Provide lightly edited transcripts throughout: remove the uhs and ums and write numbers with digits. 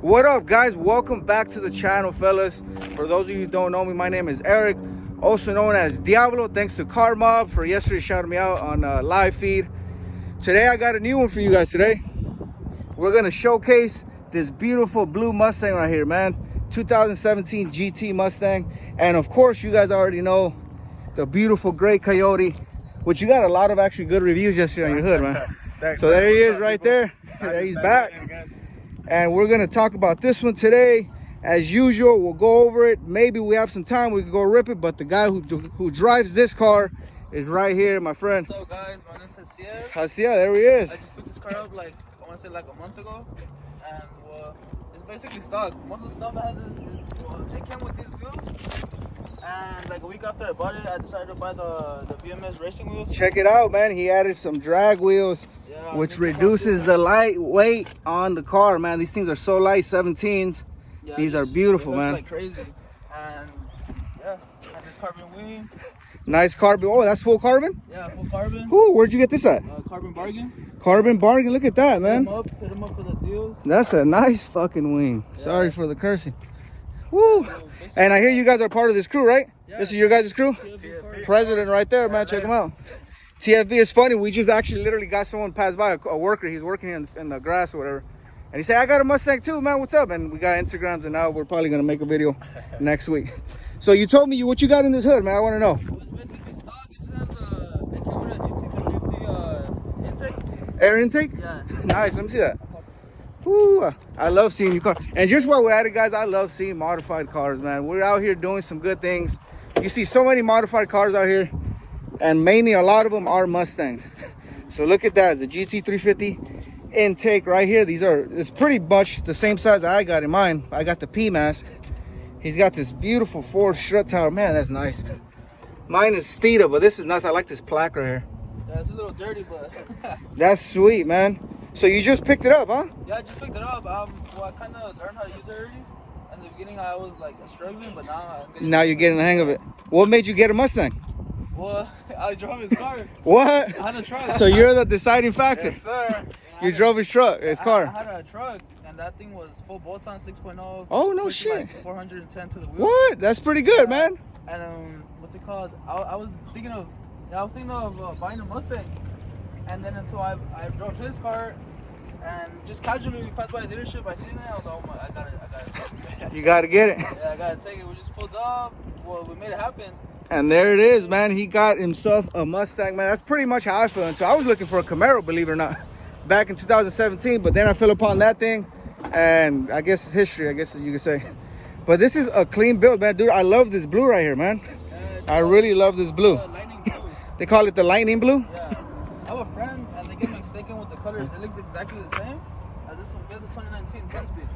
What up, guys? Welcome back to the channel, fellas. For those of you who don't know me, my name is Eric, also known as Diablo. Thanks to Car Mob for yesterday shouting me out on live feed. Today I got a new one for you guys. Today we're gonna showcase this beautiful blue Mustang right here, man. 2017 GT Mustang, and of course you guys already know the beautiful gray Coyote, which you got a lot of actually good reviews yesterday on your hood, man. So there he is right there. There he's back. And we're gonna talk about this one today. As usual, we'll go over it. Maybe we have some time, we can go rip it, but the guy who drives this car is right here, my friend. What's up, guys? My name's Jaciel. Jaciel, there he is. I just picked this car up I want to say a month ago. And it's basically stock. Most of the stuff it has it came with these wheels. And a week after I bought it, I decided to buy the VMS racing wheels. Check it out, man. He added some drag wheels, which reduces the light weight on the car, man. These things are so light, 17s. Yeah, these are beautiful, man. Like crazy. And and this carbon wing. Nice carbon. Oh, that's full carbon? Yeah, full carbon. Ooh, where'd you get this at? Carbon bargain. Carbon bargain. Look at that, man. Hit him up for the deals. That's a nice fucking wing. Yeah. Sorry for the cursing. Woo! And I hear you guys are part of this crew, right? Yeah. This is your guys' crew? TFB. President right there, man. Check him out. TFB is funny. We just actually literally got someone pass by, a worker. He's working here in the grass or whatever. And he said, I got a Mustang too, man. What's up? And we got Instagrams, and now we're probably going to make a video next week. So you told me what you got in this hood, man. I want to know. It's basically stock. It just has a GT350 intake. Air intake? Yeah. Nice. Let me see that. Ooh, I love seeing new cars. And just while we're at it, guys, I love seeing modified cars, man. We're out here doing some good things. You see so many modified cars out here, and mainly a lot of them are Mustangs. So look at that. It's the GT350 intake right here. It's pretty much the same size that I got in mine. I got the PMAS. He's got this beautiful Ford Strut tower. Man, that's nice. Mine is Stita, but this is nice. I like this plaque right here. Yeah, it's a little dirty, but that's sweet, man. So you just picked it up, huh? Yeah, I just picked it up. I kind of learned how to use it already. In the beginning, I was struggling, but now you're getting the hang of it. What made you get a Mustang? Well, I drove his car. What? I had a truck. So you're the deciding factor. Yes, sir. You drove his car. I had a truck, and that thing was full bolt-on 6.0. Oh, no shit. 410 to the wheel. What? That's pretty good, man. And what's it called? I was thinking of buying a Mustang. And then until I drove his car, and just casually we passed by a dealership, I seen it, I was like, oh my, I gotta take it. You gotta get it. Yeah, I gotta take it. We just pulled up, well, we made it happen. And there it is, man. He got himself a Mustang, man. That's pretty much how I feel. Until I was looking for a Camaro, believe it or not, back in 2017, but then I fell upon that thing, and I guess it's history, I guess as you could say. But this is a clean build, man. Dude, I love this blue right here, man. I really love this blue. Lightning blue. They call it the lightning blue? Yeah. I have a friend, and they get mistaken with the colors. It looks exactly the same as this one. We have the 2019 10-speed.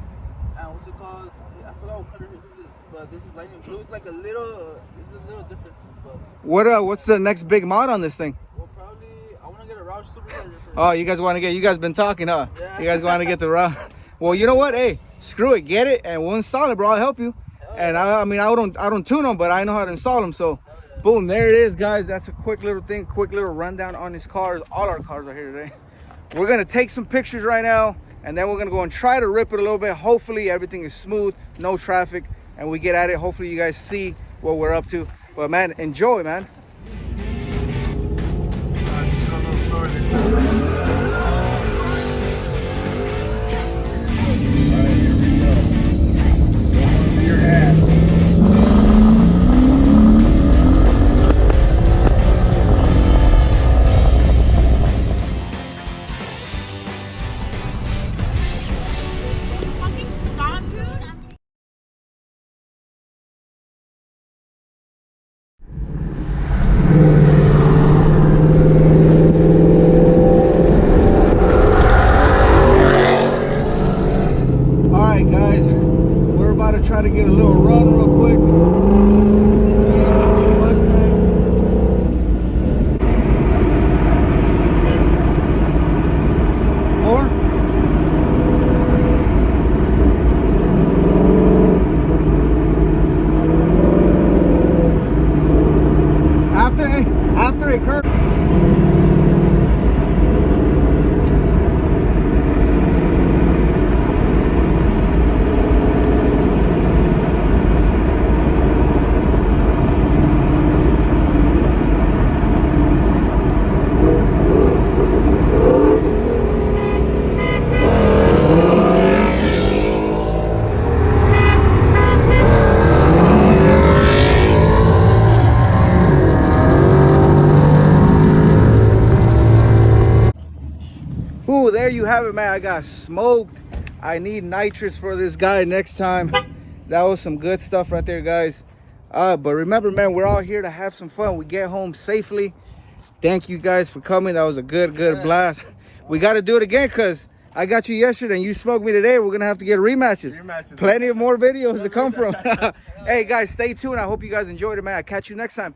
And what's it called? I forgot what color it is, but this is lightning blue. It's a little difference. But what's the next big mod on this thing? Well, probably, I want to get a Roush Supercharger. Oh, you guys been talking, huh? Yeah. You guys want to get the Roush. Well, you know what? Hey, screw it. Get it, and we'll install it, bro. I'll help you. And I mean, I don't tune them, but I know how to install them, so. Boom, there it is, guys. That's a quick little thing, quick little rundown on his cars. All our cars are here today. We're gonna take some pictures right now, and then we're gonna go and try to rip it a little bit. Hopefully everything is smooth, no traffic, and we get at it. Hopefully you guys see what we're up to. But man, enjoy, man. Just go a little slower this time. Try to get a little run real quick. More? After a curve. it, man. I got smoked. I need nitrous for this guy next time. That was some good stuff right there, guys. But remember, man, we're all here to have some fun. We get home safely. Thank you guys for coming. That was a good blast. We got to do it again because I got you yesterday and you smoked me today. We're going to have to get rematches. Plenty of more videos to come from. Hey, guys, stay tuned. I hope you guys enjoyed it, man. I'll catch you next time.